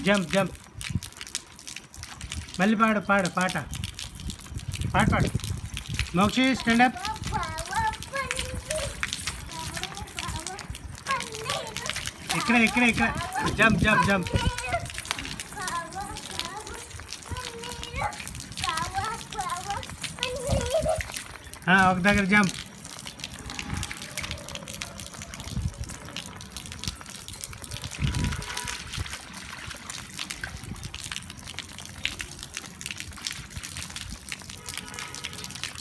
Jump jump. మళ్ళీ పాడు పాడు పాట పాడు పాడు. Mokshi stand up. ఇక్కడ ఇక్కడ ఇక్కడ జంప్ జంప్ జంప్. ఒక దగ్గర జంప్.